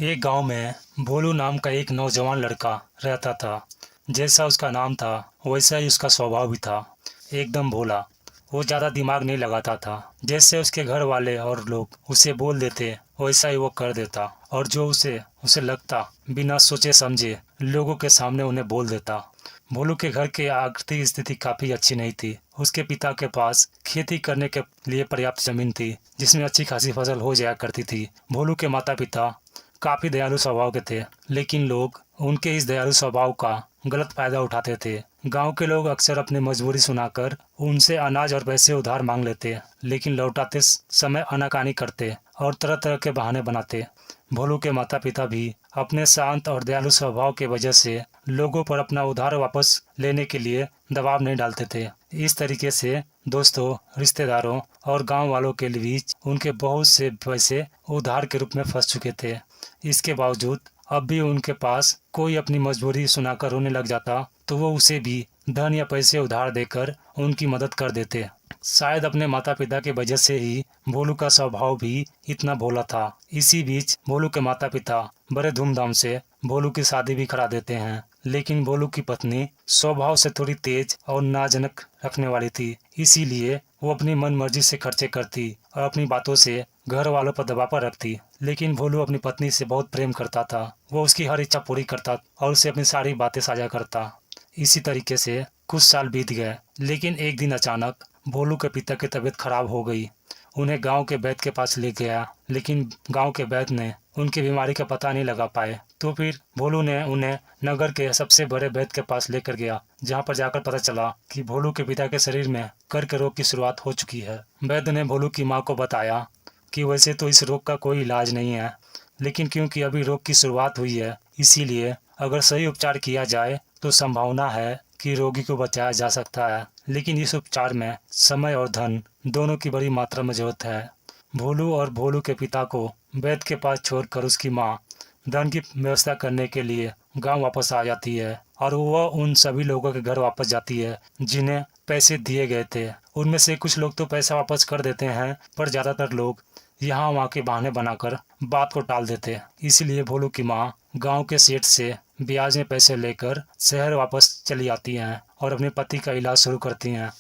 एक गांव में भोलू नाम का एक नौजवान लड़का रहता था। जैसा उसका नाम था वैसा ही उसका स्वभाव भी था। एकदम भोला। वो ज़्यादा दिमाग नहीं लगाता था। जैसे उसके घर वाले और लोग उसे बोल देते वैसा ही वो कर देता, और जो उसे उसे लगता बिना सोचे समझे लोगों के सामने उन्हें बोल देता। भोलू के घर की आर्थिक स्थिति काफ़ी अच्छी नहीं थी। उसके पिता के पास खेती करने के लिए पर्याप्त जमीन थी, जिसमें अच्छी खासी फसल हो जाया करती थी। भोलू के माता पिता काफ़ी दयालु स्वभाव के थे, लेकिन लोग उनके इस दयालु स्वभाव का गलत फायदा उठाते थे। गांव के लोग अक्सर अपनी मजबूरी सुनाकर उनसे अनाज और पैसे उधार मांग लेते, लेकिन लौटाते समय आनाकानी करते और तरह तरह के बहाने बनाते। भोलू के माता पिता भी अपने शांत और दयालु स्वभाव की वजह से लोगों पर अपना उधार वापस लेने के लिए दबाव नहीं डालते थे। इस तरीके से दोस्तों, रिश्तेदारों और गांव वालों के बीच उनके बहुत से पैसे उधार के रूप में फंस चुके थे। इसके बावजूद अब भी उनके पास कोई अपनी मजबूरी सुनाकर रोने लग जाता तो वो उसे भी धन या पैसे उधार देकर उनकी मदद कर देते। शायद अपने माता पिता की वजह से ही भोलू का स्वभाव भी इतना भोला था। इसी बीच भोलू के माता पिता बड़े धूमधाम से भोलू की शादी भी करा देते हैं, लेकिन भोलू की पत्नी स्वभाव से थोड़ी तेज और नाजुक रखने वाली थी। इसीलिए वो अपनी मन मर्जी से खर्चे करती और अपनी बातों से घर वालों पर दबाव रखती। लेकिन भोलू अपनी पत्नी से बहुत प्रेम करता था। वो उसकी हर इच्छा पूरी करता और उसे अपनी सारी बातें साझा करता। इसी तरीके से कुछ साल बीत गए, लेकिन एक दिन अचानक भोलू के पिता की तबीयत खराब हो गई। उन्हें गांव के वैद्य के पास ले गया, लेकिन गांव के वैद्य ने उनकी बीमारी का पता नहीं लगा पाए। तो फिर भोलू ने उन्हें नगर के सबसे बड़े वैद्य के पास लेकर गया, जहां पर जाकर पता चला कि भोलू के पिता के शरीर में कर्क रोग की शुरुआत हो चुकी है। वैद्य ने भोलू की माँ को बताया कि वैसे तो इस रोग का कोई इलाज नहीं है, लेकिन क्योंकि अभी रोग की शुरुआत हुई है, इसीलिए अगर सही उपचार किया जाए तो संभावना है कि रोगी को बचाया जा सकता है। लेकिन इस उपचार में समय और धन दोनों की बड़ी मात्रा में जरूरत है। भोलू और भोलू के पिता को वैद्य के पास छोड़कर उसकी माँ धन की व्यवस्था करने के लिए गांव वापस आ जाती है, और वह उन सभी लोगों के घर वापस जाती है जिन्हें पैसे दिए गए थे। उनमें से कुछ लोग तो पैसा वापस कर देते हैं, पर ज़्यादातर लोग यहाँ वहाँ के बहाने बनाकर बात को टाल देते। इसलिए भोलू की माँ गांव के सेठ से ब्याज में पैसे लेकर शहर वापस चली आती हैं और अपने पति का इलाज शुरू करती हैं।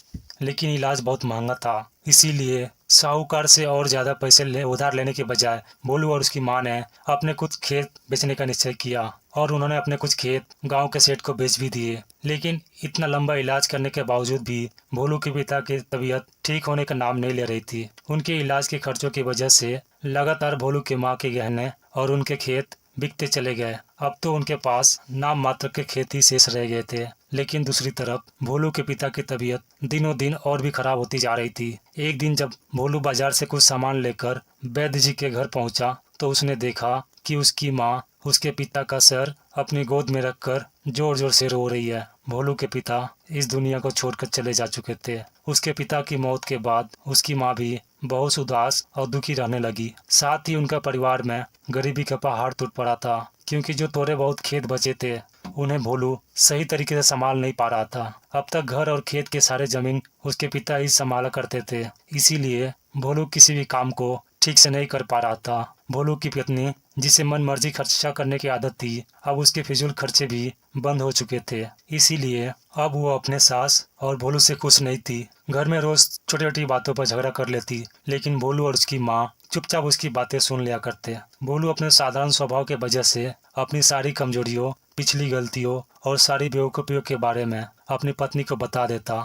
लेकिन इलाज बहुत महंगा था, इसीलिए साहूकार से और ज़्यादा पैसे उधार लेने के बजाय भोलू और उसकी माँ ने अपने कुछ खेत बेचने का निश्चय किया, और उन्होंने अपने कुछ खेत गांव के सेठ को बेच भी दिए। लेकिन इतना लंबा इलाज करने के बावजूद भी भोलू के पिता की तबीयत ठीक होने का नाम नहीं ले रही थी। उनके इलाज के खर्चों की वजह से लगातार भोलू की माँ के गहने और उनके खेत बिकते चले गए। अब तो उनके पास नाम मात्र के खेत ही शेष रह गए थे। लेकिन दूसरी तरफ भोलू के पिता की तबीयत दिनों दिन और भी खराब होती जा रही थी। एक दिन जब भोलू बाजार से कुछ सामान लेकर वैद्य जी के घर पहुंचा तो उसने देखा कि उसकी माँ उसके पिता का सर अपनी गोद में रखकर जोर जोर से रो रही है। भोलू के पिता इस दुनिया को छोड़कर चले जा चुके थे। उसके पिता की मौत के बाद उसकी माँ भी बहुत उदास और दुखी रहने लगी। साथ ही उनका परिवार में गरीबी का पहाड़ टूट पड़ा था, क्योंकि जो थोड़े बहुत खेत बचे थे उन्हें भोलू सही तरीके से संभाल नहीं पा रहा था। अब तक घर और खेत के सारे जमीन उसके पिता ही संभाला करते थे, इसीलिए भोलू किसी भी काम को ठीक से नहीं कर पा रहा था। भोलू की पत्नी, जिसे मन मर्जी खर्चा करने की आदत थी, अब उसके फिजूल खर्चे भी बंद हो चुके थे। इसीलिए अब वो अपने सास और भोलू से खुश नहीं थी। घर में रोज छोटी छोटी बातों पर झगड़ा कर लेती, लेकिन भोलू और उसकी माँ चुपचाप उसकी बातें सुन लिया करते। भोलू अपने साधारण स्वभाव के वजह से अपनी सारी कमजोरियों, पिछली गलतियों और सारी बेवकूफ़ियों के बारे में अपनी पत्नी को बता देता।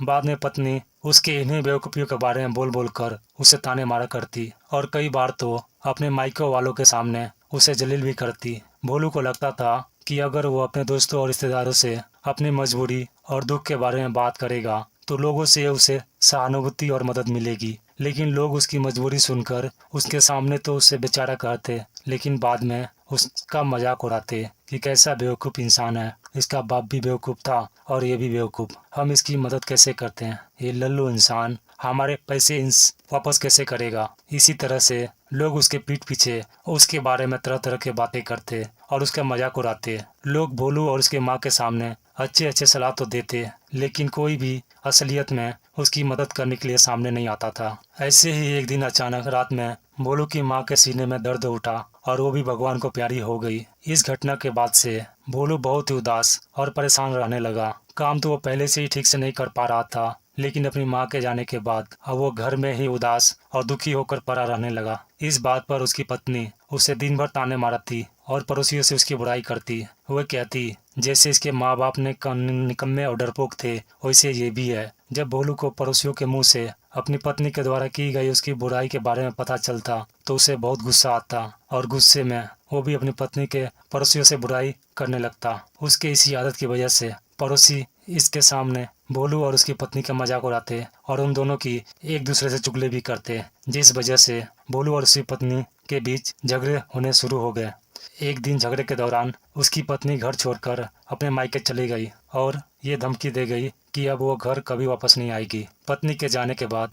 बाद में पत्नी उसके इन्हीं बेवकूफ़ियों के बारे में बोल बोल कर उसे ताने मारा करती, और कई बार तो अपने मायके वालों के सामने उसे जलील भी करती। भोलू को लगता था कि अगर वो अपने दोस्तों और रिश्तेदारों से अपनी मजबूरी और दुख के बारे में बात करेगा तो लोगों से उसे सहानुभूति और मदद मिलेगी। लेकिन लोग उसकी मजबूरी सुनकर उसके सामने तो उसे बेचारा कहते, लेकिन बाद में उसका मजाक उड़ाते कि कैसा बेवकूफ़ इंसान है, इसका बाप भी बेवकूफ़ था और ये भी बेवकूफ़, हम इसकी मदद कैसे करते हैं, ये लल्लू इंसान हमारे पैसे वापस कैसे करेगा। इसी तरह से लोग उसके पीठ पीछे उसके बारे में तरह तरह के बातें करते और उसका मजाक उड़ाते। लोग भोलू और उसके माँ के सामने अच्छे अच्छे सलाह तो देते, लेकिन कोई भी असलियत में उसकी मदद करने के लिए सामने नहीं आता था। ऐसे ही एक दिन अचानक रात में भोलू की माँ के सीने में दर्द उठा और वो भी भगवान को प्यारी हो गई। इस घटना के बाद से भोलू बहुत ही उदास और परेशान रहने लगा। काम तो वो पहले से ही ठीक से नहीं कर पा रहा था, लेकिन अपनी माँ के जाने के बाद अब वो घर में ही उदास और दुखी होकर पड़ा रहने लगा। इस बात पर उसकी पत्नी उसे दिन भर ताने मारती और पड़ोसियों से उसकी बुराई करती। वह कहती जैसे इसके माँ बाप निकम्मे और डरपोक थे, वैसे ये भी है। जब भोलू को पड़ोसियों के मुंह से अपनी पत्नी के द्वारा की गई उसकी बुराई के बारे में पता चलता तो उसे बहुत गुस्सा आता और गुस्से में वो भी अपनी पत्नी के पड़ोसियों से बुराई करने लगता। उसके इसी आदत की वजह से पड़ोसी इसके सामने भोलू और उसकी पत्नी का मजाक उड़ाते और उन दोनों की एक दूसरे से चुगली भी करते, जिस वजह से भोलू और उसकी पत्नी के बीच झगड़े होने शुरू हो गए। एक दिन झगड़े के दौरान उसकी पत्नी घर छोड़कर अपने मायके चली गई और ये धमकी दे गई कि अब वो घर कभी वापस नहीं आएगी। पत्नी के जाने के बाद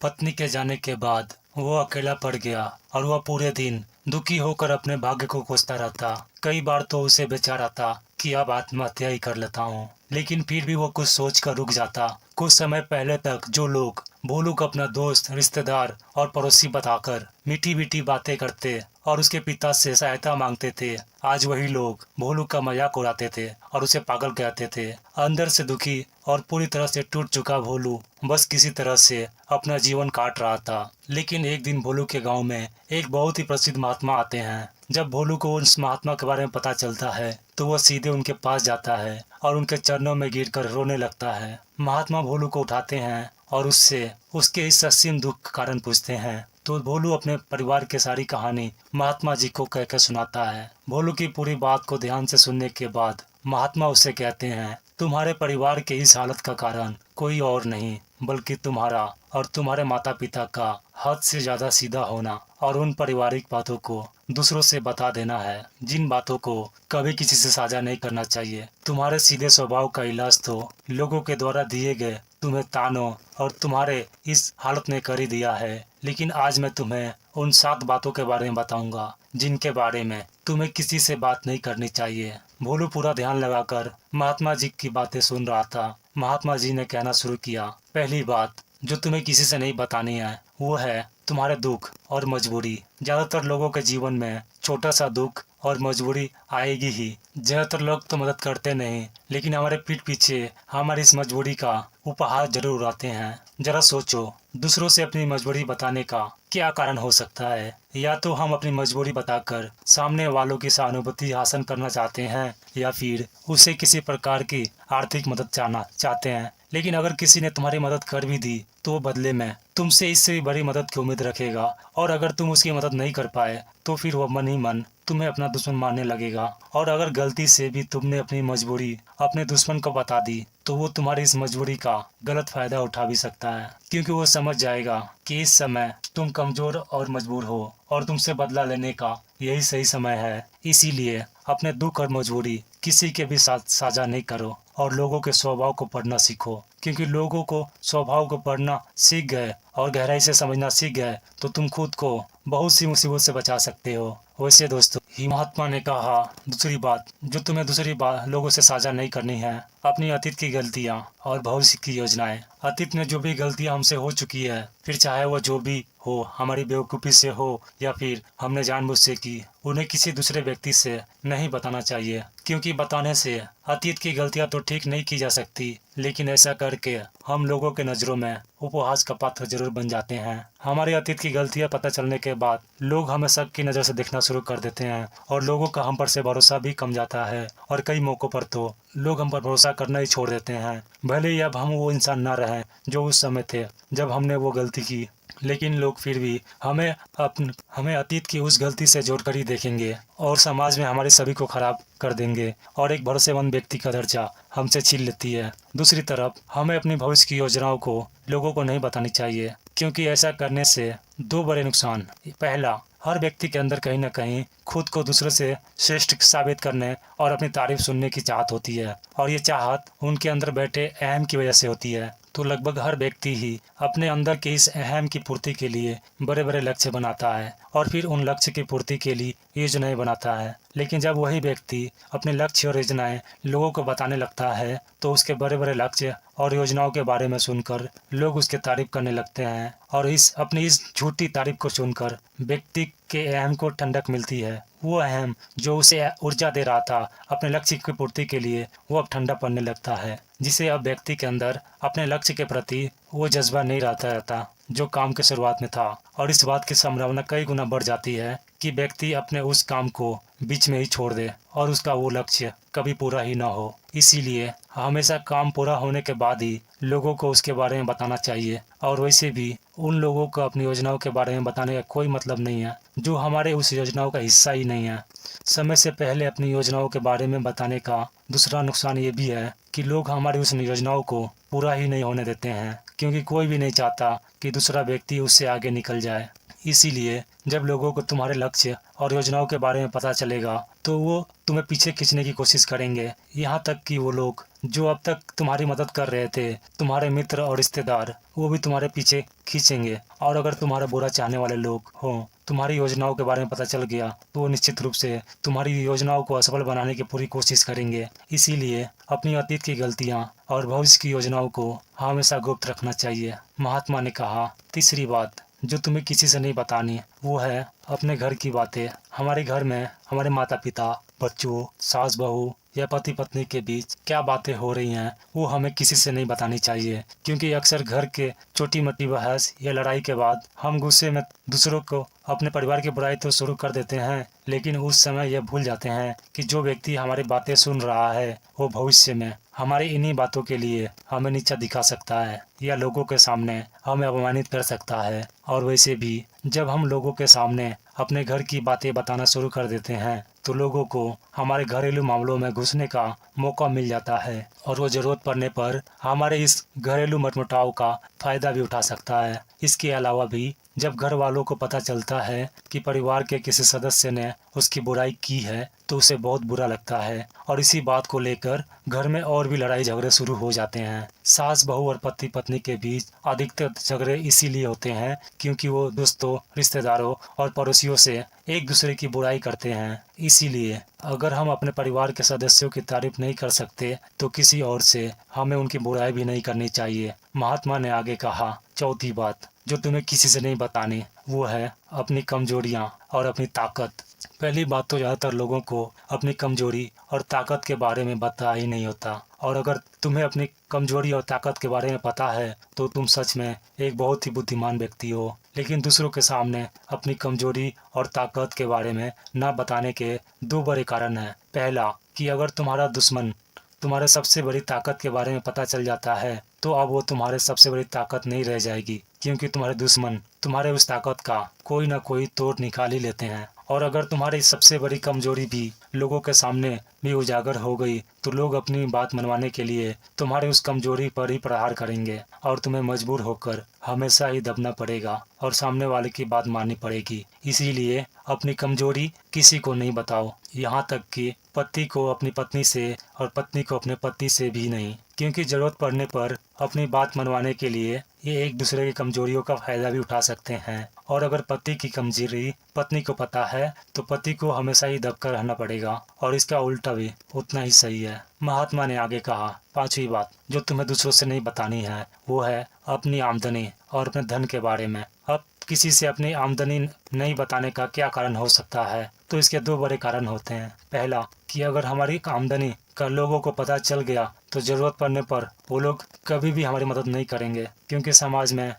पत्नी के जाने के बाद वो अकेला पड़ गया और वह पूरे दिन दुखी होकर अपने भाग्य को कोसता रहता। कई बार तो उसे बेचारा था कि अब आत्महत्या ही कर लेता हूँ, लेकिन फिर भी वो कुछ सोच कर रुक जाता। कुछ समय पहले तक जो लोग भोलू को अपना दोस्त, रिश्तेदार और पड़ोसी बताकर मीठी मीठी बातें करते और उसके पिता से सहायता मांगते थे, आज वही लोग भोलू का मजाक उड़ाते थे और उसे पागल कहते थे। अंदर से दुखी और पूरी तरह से टूट चुका भोलू बस किसी तरह से अपना जीवन काट रहा था। लेकिन एक दिन भोलू के गांव में एक बहुत ही प्रसिद्ध महात्मा आते हैं। जब भोलू को उस महात्मा के बारे में पता चलता है तो वह सीधे उनके पास जाता है और उनके चरणों में गिरकर रोने लगता है। महात्मा भोलू को उठाते हैं और उससे उसके इस असीम दुख का कारण पूछते हैं तो भोलू अपने परिवार की सारी कहानी महात्मा जी को कहकर सुनाता है। भोलू की पूरी बात को ध्यान से सुनने के बाद महात्मा उससे कहते हैं, तुम्हारे परिवार के इस हालत का कारण कोई और नहीं बल्कि तुम्हारा और तुम्हारे माता पिता का हद से ज्यादा सीधा होना और उन पारिवारिक बातों को दूसरों से बता देना है, जिन बातों को कभी किसी से साझा नहीं करना चाहिए। तुम्हारे सीधे स्वभाव का इलाज तो लोगों के द्वारा दिए गए तुम्हें तानों और तुम्हारे इस हालत ने कर ही दिया है। लेकिन आज मैं तुम्हें उन 7 बातों के बारे में बताऊंगा जिनके बारे में तुम्हें किसी से बात नहीं करनी चाहिए। भोलू पूरा ध्यान लगाकर महात्मा जी की बातें सुन रहा था। महात्मा जी ने कहना शुरू किया, पहली बात जो तुम्हें किसी से नहीं बतानी है वो है तुम्हारे दुख और मजबूरी। ज्यादातर लोगों के जीवन में छोटा सा दुख और मजबूरी आएगी ही। ज्यादातर लोग तो मदद करते नहीं, लेकिन हमारे पीठ पीछे हमारी इस मजबूरी का उपहार जरूर उड़ाते हैं। जरा सोचो, दूसरों से अपनी मजबूरी बताने का क्या कारण हो सकता है? या तो हम अपनी मजबूरी बताकर सामने वालों की सहानुभूति हासिल करना चाहते हैं या फिर उसे किसी प्रकार की आर्थिक मदद चाहते हैं। लेकिन अगर किसी ने तुम्हारी मदद कर भी दी तो बदले में तुमसे इससे भी बड़ी मदद की उम्मीद रखेगा, और अगर तुम उसकी मदद नहीं कर पाए तो फिर वह मन ही मन तुम्हें अपना दुश्मन मानने लगेगा। और अगर गलती से भी तुमने अपनी मजबूरी अपने दुश्मन को बता दी तो वो तुम्हारी इस मजबूरी का गलत फायदा उठा भी सकता है, क्योंकि वो समझ जाएगा कि इस समय तुम कमजोर और मजबूर हो और तुमसे बदला लेने का यही सही समय है। इसीलिए अपने दुख और मजबूरी किसी के भी साथ साझा नहीं करो और लोगों के स्वभाव को पढ़ना सीखो, क्योंकि लोगों को स्वभाव को पढ़ना सीख गए और गहराई से समझना सीख गए तो तुम खुद को बहुत सी मुसीबत से बचा सकते हो। वैसे दोस्तों, ही महात्मा ने कहा, दूसरी बात जो तुम्हें दूसरी बात लोगों से साझा नहीं करनी है, अपनी अतीत की गलतियां और भविष्य की योजनाएं। अतीत में जो भी गलतियां हमसे हो चुकी है, फिर चाहे वो जो भी हो, हमारी बेवकूफ़ी से हो या फिर हमने जानबूझ से की, उन्हें किसी दूसरे व्यक्ति से नहीं बताना चाहिए, क्योंकि बताने से अतीत की गलतियां तो ठीक नहीं की जा सकती, लेकिन ऐसा करके हम लोगों के नज़रों में उपहास का पात्र जरूर बन जाते हैं। हमारी अतीत की गलतियां पता चलने के बाद लोग हमें शक की नज़र से देखना शुरू कर देते हैं और लोगों का हम पर से भरोसा भी कम जाता है, और कई मौक़ों पर तो लोग हम पर भरोसा करना ही छोड़ देते हैं। भले ही अब हम वो इंसान न रहें जो उस समय थे जब हमने वो गलती की, लेकिन लोग फिर भी हमें अतीत की उस गलती से जोड़कर ही देखेंगे और समाज में हमारे सभी को खराब कर देंगे और एक भरोसेमंद व्यक्ति का दर्जा हमसे छीन लेती है। दूसरी तरफ हमें अपनी भविष्य की योजनाओं को लोगों को नहीं बतानी चाहिए, क्योंकि ऐसा करने से 2 बड़े नुकसान। पहला, हर व्यक्ति के अंदर कहीं ना कहीं खुद को दूसरों से श्रेष्ठ साबित करने और अपनी तारीफ सुनने की चाहत होती है, और ये चाहत उनके अंदर बैठे अहम की वजह से होती है। तो लगभग हर व्यक्ति ही अपने अंदर के इस अहम की पूर्ति के लिए बड़े बड़े लक्ष्य बनाता है और फिर उन लक्ष्य की पूर्ति के लिए योजनाएं बनाता है। लेकिन जब वही व्यक्ति अपने लक्ष्य और योजनाएं लोगों को बताने लगता है तो उसके बड़े बड़े लक्ष्य और योजनाओं के बारे में सुनकर लोग उसकी तारीफ करने लगते हैं और अपनी इस झूठी तारीफ को सुनकर व्यक्ति के अहम को ठंडक मिलती है। वो अहम जो उसे ऊर्जा दे रहा था अपने लक्ष्य की पूर्ति के लिए, वो अब ठंडा पड़ने लगता है, जिसे अब व्यक्ति के अंदर अपने लक्ष्य के प्रति वो जज्बा नहीं रहता जो काम की शुरुआत में था। और इस बात की संभावना कई गुना बढ़ जाती है कि व्यक्ति अपने उस काम को बीच में ही छोड़ दे और उसका वो लक्ष्य कभी पूरा ही ना हो। इसीलिए हमेशा काम पूरा होने के बाद ही लोगों को उसके बारे में बताना चाहिए। और वैसे भी उन लोगों को अपनी योजनाओं के बारे में बताने का कोई मतलब नहीं है जो हमारे उस योजनाओं का हिस्सा ही नहीं है। समय से पहले अपनी योजनाओं के बारे में बताने का दूसरा नुकसान ये भी है कि लोग हमारी उस योजनाओं को पूरा ही नहीं होने देते हैं, क्योंकि कोई भी नहीं चाहता कि दूसरा व्यक्ति उससे आगे निकल जाए। इसीलिए जब लोगों को तुम्हारे लक्ष्य और योजनाओं के बारे में पता चलेगा तो वो तुम्हें पीछे खींचने की कोशिश करेंगे। यहाँ तक कि वो लोग जो अब तक तुम्हारी मदद कर रहे थे, तुम्हारे मित्र और रिश्तेदार, वो भी तुम्हारे पीछे खींचेंगे। और अगर तुम्हारा बुरा चाहने वाले लोग हों, तुम्हारी योजनाओं के बारे में पता चल गया तो वो निश्चित रूप से तुम्हारी योजनाओं को असफल बनाने की पूरी कोशिश करेंगे। इसीलिए अपनी अतीत की गलतियाँ और भविष्य की योजनाओं को हमेशा गुप्त रखना चाहिए। महात्मा ने कहा, तीसरी बात जो तुम्हें किसी से नहीं बतानी वो है अपने घर की बातें। हमारे घर में हमारे माता पिता, बच्चों, सास बहू या पति पत्नी के बीच क्या बातें हो रही हैं वो हमें किसी से नहीं बतानी चाहिए, क्योंकि अक्सर घर के छोटी मोटी बहस या लड़ाई के बाद हम गुस्से में दूसरों को अपने परिवार की बुराई तो शुरू कर देते हैं, लेकिन उस समय यह भूल जाते हैं कि जो व्यक्ति हमारी बातें सुन रहा है वो भविष्य में हमारी इन्हीं बातों के लिए हमें नीचा दिखा सकता है या लोगों के सामने हमें अपमानित कर सकता है। और वैसे भी जब हम लोगों के सामने अपने घर की बातें बताना शुरू कर देते हैं तो लोगों को हमारे घरेलू मामलों में घुसने का मौका मिल जाता है और वो जरूरत पड़ने पर हमारे इस घरेलू मतमुटाव का फायदा भी उठा सकता है। इसके अलावा भी जब घर वालों को पता चलता है कि परिवार के किसी सदस्य ने उसकी बुराई की है तो उसे बहुत बुरा लगता है और इसी बात को लेकर घर में और भी लड़ाई झगड़े शुरू हो जाते हैं। सास बहू और पति पत्नी के बीच अधिकतर झगड़े इसीलिए होते हैं क्योंकि वो दोस्तों, रिश्तेदारों और पड़ोसियों से एक दूसरे की बुराई करते हैं। इसीलिए अगर हम अपने परिवार के सदस्यों की तारीफ नहीं कर सकते तो किसी और से हमें उनकी बुराई भी नहीं करनी चाहिए। महात्मा ने आगे कहा, चौथी बात जो तुम्हें किसी से नहीं बतानी वो है अपनी कमजोरियां और अपनी ताकत। पहली बात तो ज़्यादातर लोगों को अपनी कमजोरी और ताकत के बारे में पता ही नहीं होता, और अगर तुम्हें अपनी कमजोरी और ताकत के बारे में पता है तो तुम सच में एक बहुत ही बुद्धिमान व्यक्ति हो। लेकिन दूसरों के सामने अपनी कमजोरी और ताकत के बारे में ना बताने के दो बड़े कारण हैं। पहला कि अगर तुम्हारा दुश्मन तुम्हारे सबसे बड़ी ताकत के बारे में पता चल जाता है तो अब वो तुम्हारे सबसे बड़ी ताकत नहीं रह जाएगी, क्योंकि तुम्हारे दुश्मन तुम्हारे उस ताकत का कोई ना कोई तोड़ निकाल ही लेते हैं। और अगर तुम्हारी सबसे बड़ी कमजोरी भी लोगों के सामने भी उजागर हो गई तो लोग अपनी बात मनवाने के लिए तुम्हारे उस कमजोरी पर ही प्रहार करेंगे और तुम्हें मजबूर होकर हमेशा ही दबना पड़ेगा और सामने वाले की बात माननी पड़ेगी। इसीलिए अपनी कमजोरी किसी को नहीं बताओ, यहाँ तक कि पति को अपनी पत्नी से और पत्नी को अपने पति से भी नहीं, क्योंकि जरूरत पड़ने पर अपनी बात मनवाने के लिए ये एक दूसरे की कमजोरियों का फायदा भी उठा सकते हैं। और अगर पति की कमजोरी पत्नी को पता है तो पति को हमेशा ही दबकर रहना पड़ेगा, और इसका उल्टा भी उतना ही सही है। महात्मा ने आगे कहा, पांचवी बात जो तुम्हें दूसरों से नहीं बतानी है वो है अपनी आमदनी और अपने धन के बारे में। अब किसी से अपनी आमदनी नहीं बताने का क्या कारण हो सकता है, तो इसके दो बड़े कारण होते हैं। पहला कि अगर हमारी आमदनी का लोगों को पता चल गया तो जरूरत पड़ने पर वो लोग कभी भी हमारी मदद नहीं करेंगे, क्योंकि समाज में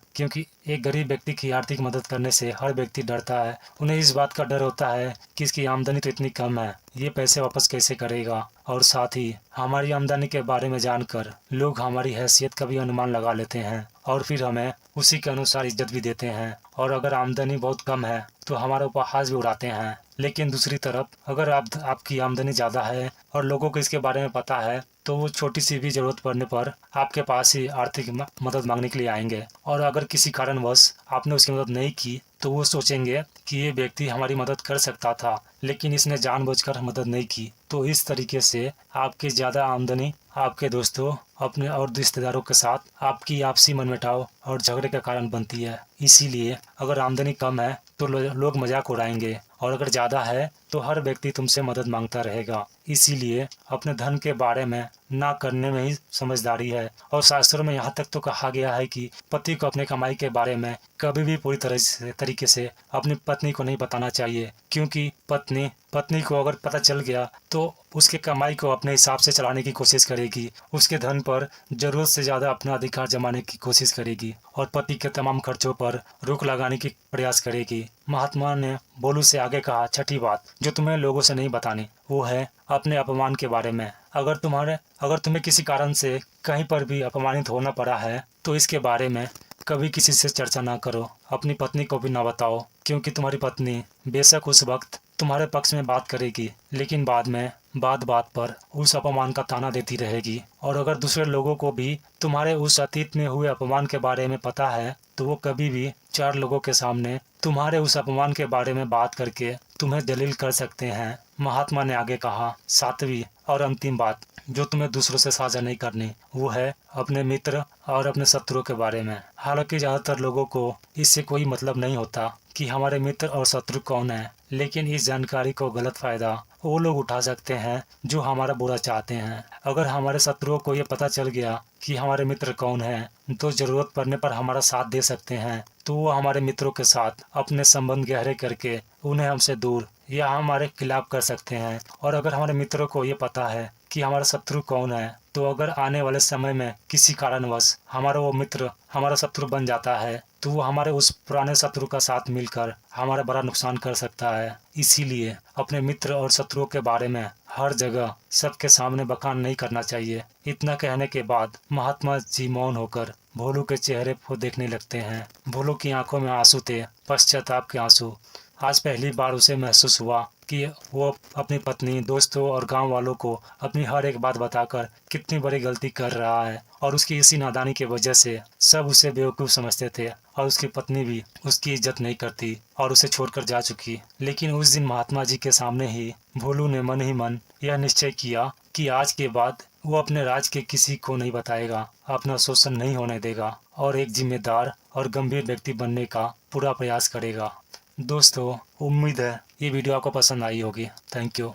एक गरीब व्यक्ति की आर्थिक मदद करने से हर व्यक्ति डरता है। उन्हें इस बात का डर होता है कि इसकी आमदनी तो इतनी कम है, ये पैसे वापस कैसे करेगा। और साथ ही हमारी आमदनी के बारे में जानकर लोग हमारी हैसियत का भी अनुमान लगा लेते हैं और फिर हमें उसी के अनुसार इज्जत भी देते हैं। और अगर आमदनी बहुत कम है तो हमारा उपहास भी उड़ाते हैं। लेकिन दूसरी तरफ अगर आपकी आमदनी ज़्यादा है और लोगों को इसके बारे में पता है तो वो छोटी सी भी ज़रूरत पड़ने पर आपके पास ही आर्थिक मदद मांगने के लिए आएंगे। और अगर किसी कारणवश आपने उसकी मदद नहीं की तो वो सोचेंगे कि ये व्यक्ति हमारी मदद कर सकता था लेकिन इसने जानबूझकर मदद नहीं की। तो इस तरीके से आपकी ज़्यादा आमदनी आपके दोस्तों, अपने और रिश्तेदारों के साथ आपकी आपसी मनमुटाव और झगड़े का कारण बनती है। इसीलिए अगर आमदनी कम है तो लोग मजाक उड़ाएंगे, और अगर ज़्यादा है तो हर व्यक्ति तुमसे मदद मांगता रहेगा। इसीलिए अपने धन के बारे में ना करने में ही समझदारी है। और शास्त्रों में यहाँ तक तो कहा गया है कि पति को अपने कमाई के बारे में कभी भी पूरी तरीके से अपनी पत्नी को नहीं बताना चाहिए, क्योंकि पत्नी को अगर पता चल गया तो उसके कमाई को अपने हिसाब से चलाने की कोशिश करेगी, उसके धन पर जरूरत से ज़्यादा अपना अधिकार जमाने की कोशिश करेगी और पति के तमाम खर्चों पर रोक लगाने की प्रयास करेगी। महात्मा ने भोलू से आगे कहा, छठी बात जो तुम्हें लोगों से नहीं बतानी, वो है अपने अपमान के बारे में। अगर तुम्हें किसी कारण से कहीं पर भी अपमानित होना पड़ा है तो इसके बारे में कभी किसी से चर्चा ना करो, अपनी पत्नी को भी ना बताओ, क्योंकि तुम्हारी पत्नी बेशक उस वक्त तुम्हारे पक्ष में बात करेगी, लेकिन बाद में बात बात पर उस अपमान का ताना देती रहेगी। और अगर दूसरे लोगों को भी तुम्हारे उस अतीत में हुए अपमान के बारे में पता है तो वो कभी भी 4 लोगों के सामने तुम्हारे उस अपमान के बारे में बात करके तुम्हें दलील कर सकते हैं। महात्मा ने आगे कहा, 7वीं और अंतिम बात जो तुम्हें दूसरों से साझा नहीं करनी, वो है अपने मित्र और अपने शत्रुओं के बारे में। हालांकि ज़्यादातर लोगों को इससे कोई मतलब नहीं होता कि हमारे मित्र और शत्रु कौन है, लेकिन इस जानकारी को गलत फायदा वो लोग उठा सकते हैं जो हमारा बुरा चाहते हैं। अगर हमारे शत्रुओं को ये पता चल गया कि हमारे मित्र कौन हैं तो ज़रूरत पड़ने पर हमारा साथ दे सकते हैं, तो वो हमारे मित्रों के साथ अपने संबंध गहरे करके उन्हें हमसे दूर या हमारे खिलाफ कर सकते हैं। और अगर हमारे मित्रों को ये पता है कि हमारा शत्रु कौन है, तो अगर आने वाले समय में किसी कारणवश हमारा वो मित्र हमारा शत्रु बन जाता है तो वो हमारे उस पुराने शत्रु का साथ मिलकर हमारा बड़ा नुकसान कर सकता है। इसीलिए अपने मित्र और शत्रुओं के बारे में हर जगह सबके सामने बखान नहीं करना चाहिए। इतना कहने के बाद महात्मा जी मौन होकर भोलू के चेहरे को देखने लगते हैं। भोलू की आंखों में आंसू थे, पश्चाताप के आंसू। आज पहली बार उसे महसूस हुआ कि वो अपनी पत्नी, दोस्तों और गांव वालों को अपनी हर एक बात बताकर कितनी बड़ी गलती कर रहा है, और उसकी इसी नादानी की वजह से सब उसे बेवकूफ़ समझते थे और उसकी पत्नी भी उसकी इज्जत नहीं करती और उसे छोड़कर जा चुकी। लेकिन उस दिन महात्मा जी के सामने ही भोलू ने मन ही मन यह निश्चय किया कि आज के बाद वो अपने राज के किसी को नहीं बताएगा, अपना शोषण नहीं होने देगा और एक जिम्मेदार और गंभीर व्यक्ति बनने का पूरा प्रयास करेगा। दोस्तों, उम्मीद है ये वीडियो आपको पसंद आई होगी। Thank you.